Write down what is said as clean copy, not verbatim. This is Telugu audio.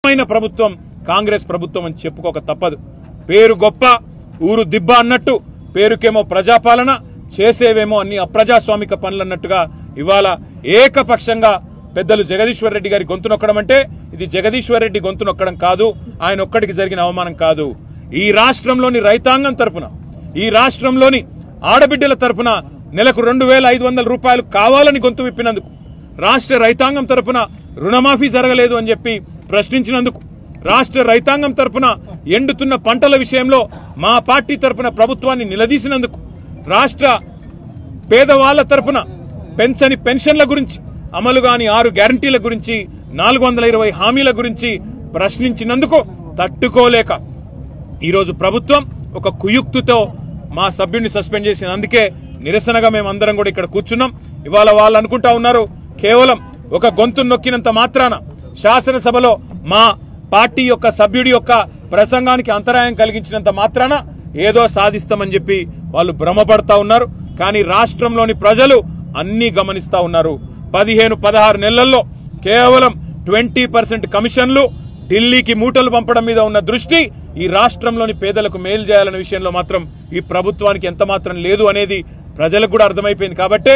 ప్రభుత్వం కాంగ్రెస్ ప్రభుత్వం అని చెప్పుకోక తప్పదు. పేరు గొప్ప ఊరు దిబ్బ అన్నట్టు పేరుకేమో ప్రజాపాలన చేసేవేమో అన్ని అప్రజాస్వామిక పనులు అన్నట్టుగా ఇవాళ ఏకపక్షంగా పెద్దలు జగదీశ్వర్ రెడ్డి గారి గొంతు నొక్కడం అంటే ఇది జగదీశ్వర్ రెడ్డి గొంతు నొక్కడం కాదు, ఆయన ఒక్కడికి జరిగిన అవమానం కాదు. ఈ రాష్ట్రంలోని రైతాంగం తరపున, ఈ రాష్ట్రంలోని ఆడబిడ్డల తరపున నెలకు 2500 రూపాయలు కావాలని గొంతు విప్పినందుకు, రాష్ట్ర రైతాంగం తరపున రుణమాఫీ జరగలేదు అని చెప్పి ప్రశ్నించినందుకు, రాష్ట్ర రైతాంగం తరపున ఎండుతున్న పంటల విషయంలో మా పార్టీ తరపున ప్రభుత్వాన్ని నిలదీసినందుకు, రాష్ట్ర పేదవాళ్ల తరపున పెంచని పెన్షన్ల గురించి, అమలు కాని 6 గ్యారంటీల గురించి, 420 హామీల గురించి ప్రశ్నించినందుకు తట్టుకోలేక ఈరోజు ప్రభుత్వం ఒక కుయుక్తితో మా సభ్యుడిని సస్పెండ్ చేసింది. అందుకే నిరసనగా మేమందరం కూడా ఇక్కడ కూర్చున్నాం. ఇవాళ వాళ్ళు అనుకుంటా ఉన్నారు కేవలం ఒక గొంతు నొక్కినంత మాత్రాన, శాసనసభలో మా పార్టీ యొక్క సభ్యుడి యొక్క ప్రసంగానికి అంతరాయం కలిగించినంత మాత్రాన ఏదో సాధిస్తామని చెప్పి వాళ్ళు భ్రమపడతా ఉన్నారు. కానీ రాష్ట్రంలోని ప్రజలు అన్ని గమనిస్తా ఉన్నారు. 15-16 నెలల్లో కేవలం 20% కమిషన్లు, ఢిల్లీకి మూటలు పంపడం మీద ఉన్న దృష్టి ఈ రాష్ట్రంలోని పేదలకు మేలు చేయాలనే విషయంలో మాత్రం ఈ ప్రభుత్వానికి ఎంత మాత్రం లేదు అనేది ప్రజలకు కూడా అర్థమైపోయింది. కాబట్టే